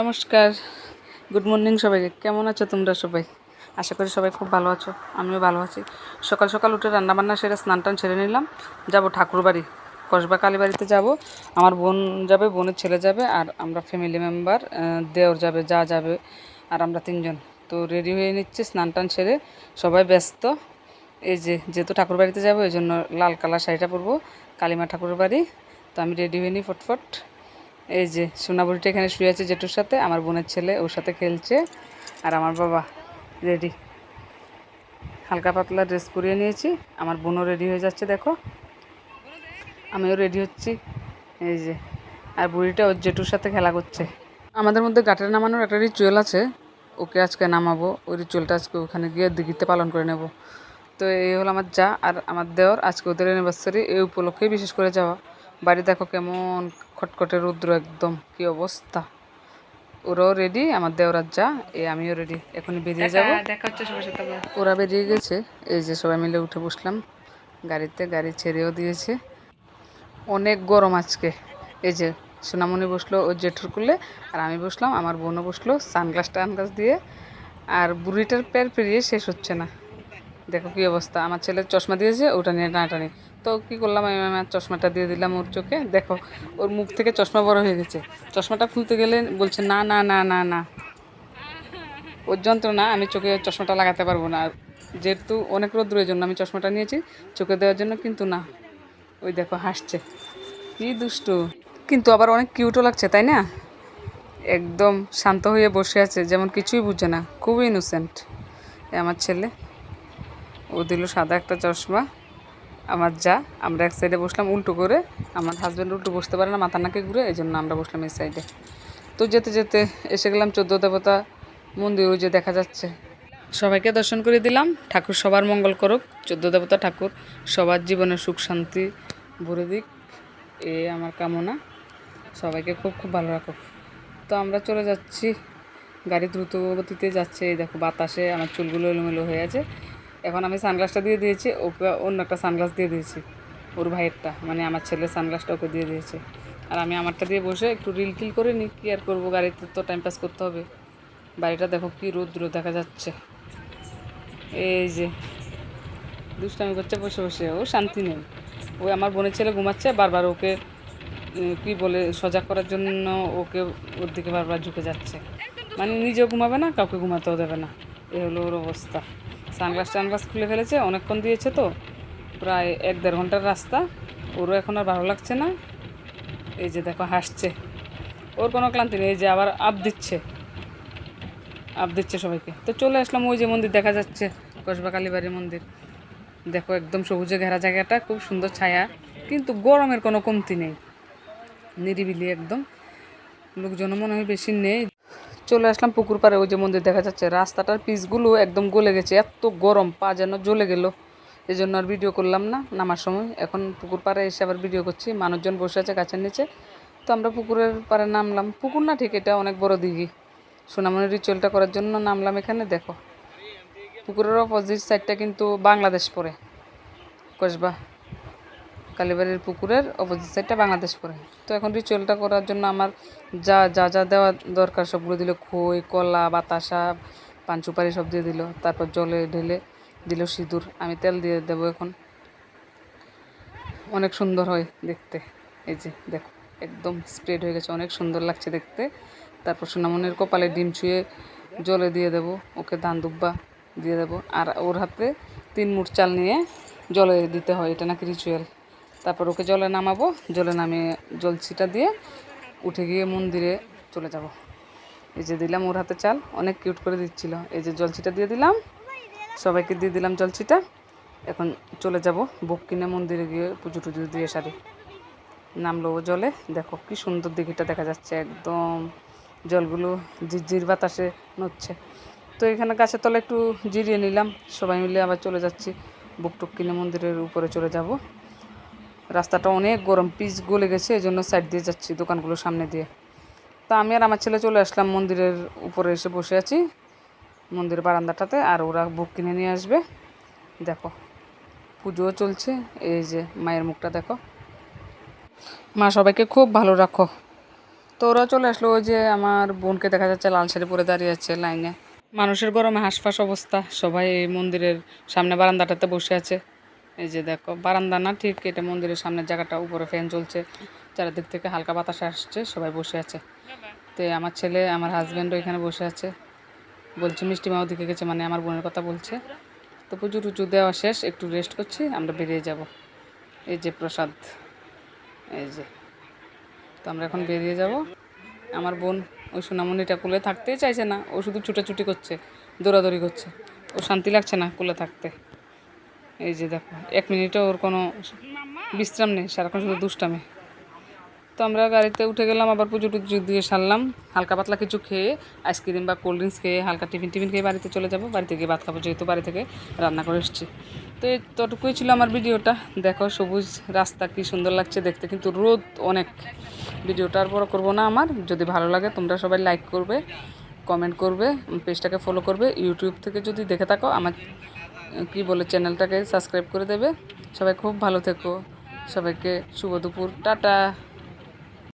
নমস্কার, good morning সবাইকে। কেমন আছো তোমরা সবাই? আশা করি সবাই খুব ভালো আছো, আমিও ভালো আছি। সকাল সকাল উঠে রান্নাবান্না সেরে স্নান টান ছেড়ে নিলাম। যাব ঠাকুরবাড়ি, কসবা কালীবাড়িতে যাব। আমার বোন যাবে, বোনের ছেলে যাবে, আর আমরা ফ্যামিলি মেম্বার, দেওর যাবে, যা যাবে, আর আমরা তিনজন। তো রেডি হয়ে নিচ্ছে, স্নান টান সেরে সবাই ব্যস্ত। এই যেহেতু ঠাকুরবাড়িতে যাবো, এই জন্য লাল কালার শাড়িটা পরবো, কালীমা ঠাকুরের বাড়ি। তো আমি রেডি হয়ে নিই ফটফট। এই যে সোনাবুড়িটা এখানে শুয়ে আছে জেঠুর সাথে, আমার বোনের ছেলে ওর সাথে খেলছে, আর আমার বাবা রেডি, হালকা পাতলা ড্রেস পরিয়ে নিয়েছি। আমার বোনও রেডি হয়ে যাচ্ছে, দেখো আমিও রেডি হচ্ছি। এই যে, আর বুড়িটা ওর জেঠুর সাথে খেলা করছে। আমাদের মধ্যে গাটের নামানোর একটা রিচুয়াল আছে, ওকে আজকে নামাবো। ওই রিচুয়ালটা আজকে ওখানে গিয়ে দিঘিতে পালন করে নেব। তো এই হলো আমার যা আর আমার দেওর, আজকে ওদের অ্যানিভার্সারি, এই উপলক্ষেই বিশেষ করে যাওয়া। বাড়ি দেখো কেমন খটখটে রৌদ্র, একদম কি অবস্থা। ওরাও রেডি, আমার দেওরার যা, আমিও রেডি, এখনই বেরিয়ে যাব। দেখা হচ্ছে সবার সাথে। ওরা বেরিয়ে গেছে, এই যে সবাই মিলে উঠে বসলাম গাড়িতে, গাড়ি ছেড়েও দিয়েছে। অনেক গরম আজকে। এই যে সোনামণি বসলো ওর জেঠুর কুলে, আর আমি বসলাম, আমার বোনও বসলো সানগ্লাস টানগ্লাস দিয়ে। আর বুড়িটার প্যার পেরিয়ে শেষ হচ্ছে না, দেখো কী অবস্থা। আমার ছেলের চশমা দিয়েছে, ওটা নিয়ে টানাটানি। তো কী করলাম, আমি আমার চশমাটা দিয়ে দিলাম ওর চোখে। দেখো ওর মুখ থেকে চশমা বড় হয়ে গেছে। চশমাটা খুলতে গেলে বলছে না না না না না, ওর যন্ত্রণা, আমি চোখে চশমাটা লাগাতে পারবো না। আর যেহেতু অনেক রোদ্রের জন্য আমি চশমাটা নিয়েছি চোখে দেওয়ার জন্য, কিন্তু না, ওই দেখো হাসছে, কি দুষ্টু। কিন্তু আবার অনেক কিউটও লাগছে, তাই না? একদম শান্ত হয়ে বসে আছে, যেমন কিছুই বুঝে না, খুবই ইনোসেন্ট আমার ছেলে। ও দিল সাদা একটা চশমা। আমার যা, আমরা এক সাইডে বসলাম উল্টো করে, আমার হাজব্যান্ড উল্টো বসতে পারে না, মাথা নাকে ঘুরে, এই জন্য আমরা বসলাম এই সাইডে। তো যেতে যেতে এসে গেলাম 14 দেবতা মন্দির, ওই যে দেখা যাচ্ছে। সবাইকে দর্শন করে দিলাম। ঠাকুর সবার মঙ্গল করুক, 14 দেবতা ঠাকুর সবার জীবনে সুখ শান্তি ভরে দিক, এ আমার কামনা। সবাইকে খুব খুব ভালো রাখুক। তো আমরা চলে যাচ্ছি, গাড়ি দ্রুত গতিতে যাচ্ছে। এই দেখো বাতাসে আমার চুলগুলো এলোমেলো হয়ে আছে। এখন আমি সানগ্লাসটা দিয়ে দিয়েছি, ওকে অন্য একটা সানগ্লাস দিয়ে দিয়েছি, ওর ভাইয়েরটা, মানে আমার ছেলের সানগ্লাসটা ওকে দিয়ে দিয়েছে। আর আমি আমারটা দিয়ে বসে একটু রিল টিল করে নিই, কী আর করবো, গাড়িতে তো টাইম পাস করতে হবে। বাড়িটা দেখো কী রৌদ্র দেখা যাচ্ছে। এই যে দুষ্টামি করছে বসে বসে, ও শান্তি নেই। ওই আমার বোনের ছেলে ঘুমাচ্ছে, বারবার ওকে কী বলে সজাগ করার জন্য ওকে ওর দিকে বারবার ঝুঁকে যাচ্ছে, মানে নিজেও ঘুমাবে না, কাউকে ঘুমাতেও দেবে না। এ হলো ওর অবস্থা। সানগ্লাস টানগ্লাস খুলে ফেলেছে, অনেকক্ষণ দিয়েছে তো, প্রায় 1-1.5 ঘন্টার রাস্তা। ওরও এখন আর ভালো লাগছে না। এই যে দেখো হাসছে, ওর কোনো ক্লান্তি নেই। এই যে আবার আপ দিচ্ছে, আপ দিচ্ছে সবাইকে। তো চলে আসলাম, ওই যে মন্দির দেখা যাচ্ছে, কসবা কালীবাড়ির মন্দির। দেখো একদম সবুজে ঘেরা জায়গাটা, খুব সুন্দর ছায়া, কিন্তু গরমের কোনো কমতি নেই, নিরিবিলি একদম, লোকজনও মনে হয় বেশি নেই। চলে আসলাম পুকুর পাড়ে, ওই যে মন্দির দেখা যাচ্ছে। রাস্তাটার পিচগুলো একদম গলে গেছে, এত গরম, পা যেন জ্বলে গেল। এই জন্য আর ভিডিও করলাম না নামার সময়। এখন পুকুর পাড়ে এসে আবার ভিডিও করছি, মানুষজন বসে আছে গাছের নিচে। তো আমরা পুকুরের পাড়ে নামলাম, পুকুর না ঠিক, এটা অনেক বড় দিঘি। সোনামণির রিচুয়ালটা করার জন্য নামলাম এখানে। দেখো পুকুরের অপোজিট সাইডটা কিন্তু বাংলাদেশ পড়ে, কসবা কালীবাড়ির পুকুরের অপোজিট সাইডটা বাংলাদেশ পড়ে। তো এখন রিচুয়ালটা করার জন্য আমার যা যা যা দেওয়া দরকার সবগুলো দিল, খই, কলা, বাতাসা, পান সুপারি সব দিয়ে দিল। তারপর জলে ঢেলে দিল সিঁদুর, আমি তেল দিয়ে দেবো এখন। অনেক সুন্দর হয় দেখতে, এই যে দেখো একদম স্প্রেড হয়ে গেছে, অনেক সুন্দর লাগছে দেখতে। তারপর সোনামণির কপালে ডিম ছুঁয়ে জলে দিয়ে দেবো, ওকে ধান দুব্বা দিয়ে দেবো। আর ওর হাতে 3 মুঠ চাল নিয়ে জলে দিতে হয়, এটা নাকি রিচুয়াল। তারপর ওকে জলে নামাবো, জলে নামিয়ে জলছিটা দিয়ে উঠে গিয়ে মন্দিরে চলে যাব। এই যে দিলাম ওর হাতে চাল, অনেক কিউট করে দিচ্ছিল। এই যে জলছিটা দিয়ে দিলাম, সবাইকে দিয়ে দিলাম জলছিটা। এখন চলে যাব বুক কিনে মন্দিরে গিয়ে পুজো টুজো দিয়ে সারি। নামলো ও জলে, দেখো কি সুন্দর দিঘিটা দেখা যাচ্ছে, একদম জলগুলো ঝিরঝির বাতাসে নড়ছে। তো এখানে গাছের তলে একটু জিরিয়ে নিলাম, সবাই মিলে আবার চলে যাচ্ছি বুক টুক কিনে মন্দিরের উপরে চলে যাব। রাস্তাটা অনেক গরম, পিচ গলে গেছে, এই জন্য সাইড দিয়ে যাচ্ছি, দোকানগুলোর সামনে দিয়ে। তা আমি আর আমার ছেলে চলে আসলাম মন্দিরের উপরে, এসে বসে আছি মন্দিরের বারান্দাটাতে, আর ওরা বুক কিনে নিয়ে আসবে। দেখো পুজোও চলছে, এই যে মায়ের মুখটা দেখো। মা সবাইকে খুব ভালো রাখো, তো ওরা চলে আসলো, ওই যে আমার বোনকে দেখা যাচ্ছে লাল শাড়ি পরে দাঁড়িয়ে আছে লাইনে। মানুষের গরমে হাঁসফাঁস অবস্থা, সবাই এই মন্দিরের সামনে বারান্দাটাতে বসে আছে। এই যে দেখো, বারান্দা না ঠিক, এটা মন্দিরের সামনের জায়গাটা, উপরে ফ্যান চলছে, চারিদিক থেকে হালকা বাতাস আসছে, সবাই বসে আছে। তো আমার ছেলে, আমার হাজব্যান্ডও এখানে বসে আছে, বলছে মিষ্টি মাও দিকে গেছে, মানে আমার বোনের কথা বলছে। তো পুজো টুজো দেওয়া শেষ, একটু রেস্ট করছি, আমরা বেরিয়ে যাব। এই যে প্রসাদ, এই যে, তো আমরা এখন বেরিয়ে যাব। আমার বোন ওই সোনামণিটা কোলে থাকতেই চাইছে না, ও শুধু ছুটাছুটি করছে, দৌড়াদৌড়ি করছে, ও শান্তি লাগছে না কোলে থাকতে। এই যে দেখো, 1 মিনিটও ওর কোনো বিশ্রাম নেই, সারাক্ষণ শুধু দুষ্টামি। তো আমরা গাড়িতে উঠে গেলাম, আবার পুজো টুজো দিয়ে সারলাম, হালকা পাতলা কিছু খেয়ে, আইসক্রিম বা কোল্ড ড্রিঙ্কস খেয়ে, হালকা টিফিন খেয়ে বাড়িতে চলে যাব। বাড়িতে গিয়ে ভাত খাবো, যেহেতু বাড়ি থেকে রান্না করে এসেছি। তো এই ততটুকুই ছিল আমার ভিডিওটা। দেখো সবুজ রাস্তা কি সুন্দর লাগছে দেখতে, কিন্তু রোদ অনেক। ভিডিওটা আর বড় করবো না আমার। যদি ভালো লাগে তোমরা সবাই লাইক করবে, কমেন্ট করবে, পেজটাকে ফলো করবে। ইউটিউব থেকে যদি দেখে থাকো আমার কি বলে চ্যানেলটাকে সাবস্ক্রাইব করে দেবে। সবাই খুব ভালো থেকো, সবাইকে শুভ দুপুর, টাটা।